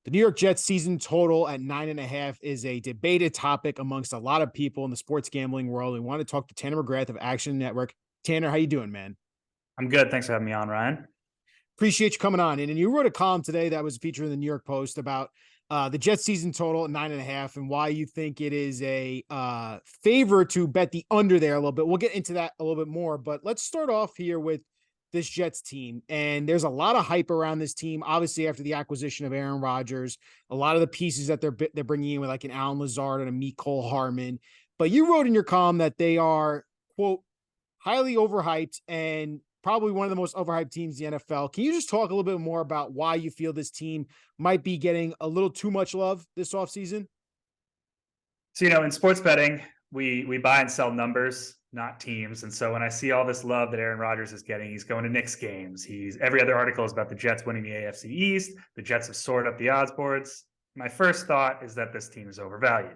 The New York Jets season total at 9.5 is a debated topic amongst a lot of people in the sports gambling world. We want to talk to Tanner McGrath of Action Network. Tanner, how you doing, man? I'm good. Thanks for having me on, Ryan. Appreciate you coming on. And you wrote a column today that was featured in the New York Post about the Jets season total at 9.5 and why you think it is a favor to bet the under there a little bit. We'll get into that a little bit more, but let's start off here with this Jets team. And there's a lot of hype around this team. Obviously, after the acquisition of Aaron Rodgers, a lot of the pieces that they're bringing in with like an Alan Lazard and a Mecole Hardman. But you wrote in your column that they are, quote, highly overhyped and probably one of the most overhyped teams in the NFL. Can you just talk a little bit more about why you feel this team might be getting a little too much love this offseason? So, in sports betting, we buy and sell numbers, not teams. And so when I see all this love that Aaron Rodgers is getting, he's going to Knicks games. Every other article is about the Jets winning the AFC East. The Jets have soared up the odds boards. My first thought is that this team is overvalued.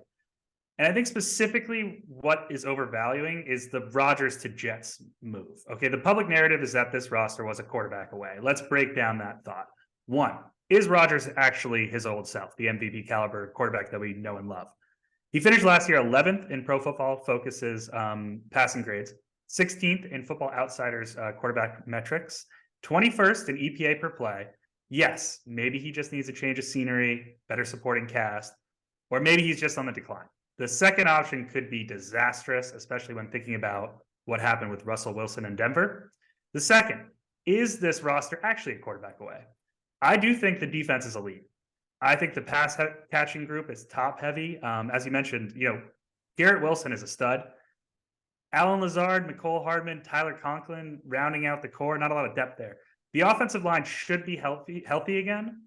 And I think specifically what is overvaluing is the Rodgers to Jets move. Okay, the public narrative is that this roster was a quarterback away. Let's break down that thought. One, is Rodgers actually his old self, the MVP caliber quarterback that we know and love? He finished last year 11th in Pro Football Focus's passing grades, 16th in Football Outsiders quarterback metrics, 21st in EPA per play. Yes, maybe he just needs a change of scenery, better supporting cast, or maybe he's just on the decline. The second option could be disastrous, especially when thinking about what happened with Russell Wilson in Denver. The second, is this roster actually a quarterback away? I do think the defense is elite. I think the pass catching group is top heavy. As you mentioned, Garrett Wilson is a stud. Alan Lazard, Mecole Hardman, Tyler Conklin rounding out the core. Not a lot of depth there. The offensive line should be healthy again.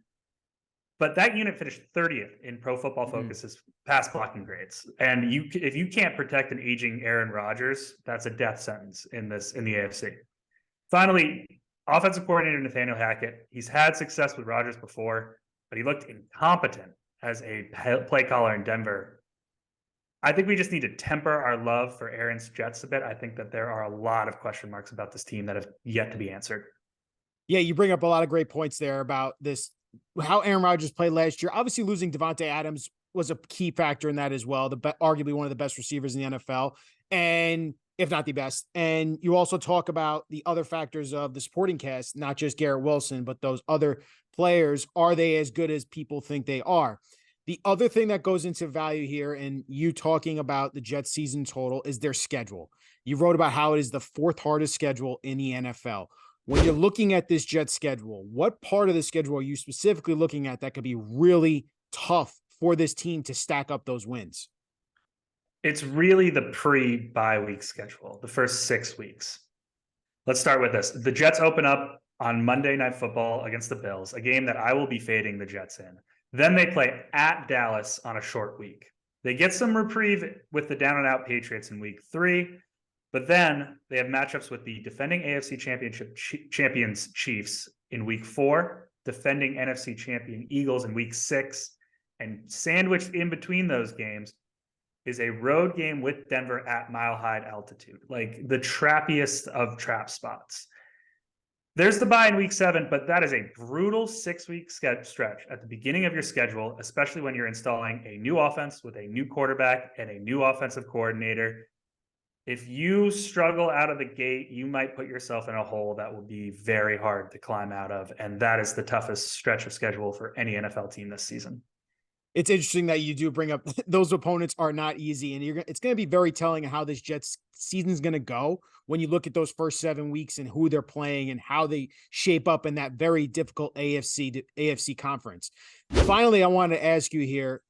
But that unit finished 30th in Pro Football Focus's pass blocking grades. And if you can't protect an aging Aaron Rodgers, that's a death sentence in the AFC. Finally, offensive coordinator Nathaniel Hackett. He's had success with Rodgers before, but he looked incompetent as a play caller in Denver. I think we just need to temper our love for Aaron's Jets a bit. I think that there are a lot of question marks about this team that have yet to be answered. Yeah, you bring up a lot of great points there about this, how Aaron Rodgers played last year. Obviously, losing Devontae Adams was a key factor in that as well. Arguably one of the best receivers in the NFL, and if not the best. And you also talk about the other factors of the supporting cast, not just Garrett Wilson, but those other players. Are they as good as people think they are? The other thing that goes into value here, and you talking about the Jets season total, is their schedule. You wrote about how it is the fourth hardest schedule in the NFL. When you're looking at this Jets schedule, what part of the schedule are you specifically looking at that could be really tough for this team to stack up those wins? It's really the pre-bye week schedule, the first 6 weeks. Let's start with this. The Jets open up on Monday Night Football against the Bills, a game that I will be fading the Jets in. Then they play at Dallas on a short week. They get some reprieve with the down-and-out Patriots in week 3. But then they have matchups with the defending AFC Championship champions Chiefs in week 4, defending NFC champion Eagles in week 6, and sandwiched in between those games is a road game with Denver at Mile High altitude, like the trappiest of trap spots. There's the bye in week 7, but that is a brutal 6-week stretch at the beginning of your schedule, especially when you're installing a new offense with a new quarterback and a new offensive coordinator. If you struggle out of the gate, you might put yourself in a hole that will be very hard to climb out of. And that is the toughest stretch of schedule for any NFL team this season. It's interesting that you do bring up those opponents are not easy. And it's going to be very telling how this Jets season is going to go when you look at those first 7 weeks and who they're playing and how they shape up in that very difficult AFC conference. Finally, I wanted to ask you here,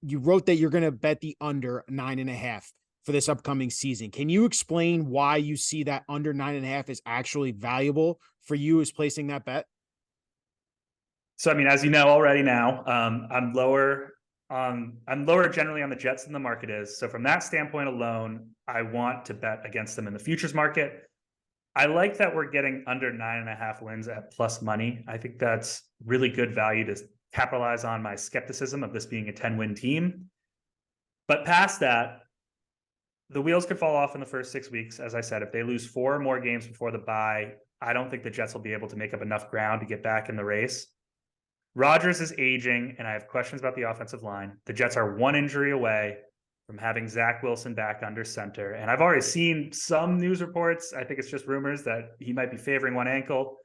you wrote that you're going to bet the under 9.5. for this upcoming season. Can you explain why you see that under 9.5 is actually valuable for you as placing that bet? So, as you know already now, I'm lower generally on the Jets than the market is. So from that standpoint alone, I want to bet against them in the futures market. I like that we're getting under 9.5 wins at plus money. I think that's really good value to capitalize on my skepticism of this being a 10-win team. But past that, the wheels could fall off in the first 6 weeks. As I said, if they lose 4 more games before the bye, I don't think the Jets will be able to make up enough ground to get back in the race. Rodgers is aging, and I have questions about the offensive line. The Jets are one injury away from having Zach Wilson back under center. And I've already seen some news reports. I think it's just rumors that he might be favoring one ankle.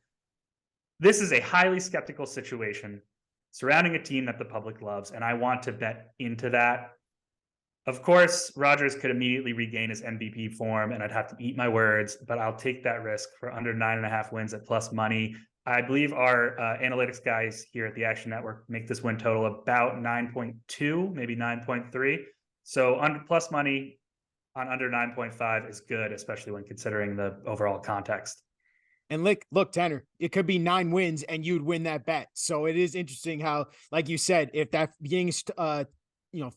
This is a highly skeptical situation surrounding a team that the public loves, and I want to bet into that. Of course, Rodgers could immediately regain his MVP form, and I'd have to eat my words, but I'll take that risk for under 9.5 wins at plus money. I believe our analytics guys here at the Action Network make this win total about 9.2, maybe 9.3. So under plus money on under 9.5 is good, especially when considering the overall context. And look, Tanner, it could be 9 wins and you'd win that bet. So it is interesting how, like you said, if that beginning,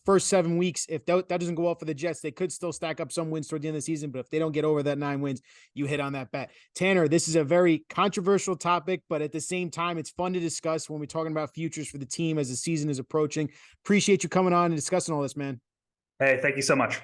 first 7 weeks, if that doesn't go well for the Jets, they could still stack up some wins toward the end of the season. But if they don't get over that 9 wins, you hit on that bet. Tanner, this is a very controversial topic, but at the same time, it's fun to discuss when we're talking about futures for the team as the season is approaching. Appreciate you coming on and discussing all this, man. Hey, thank you so much.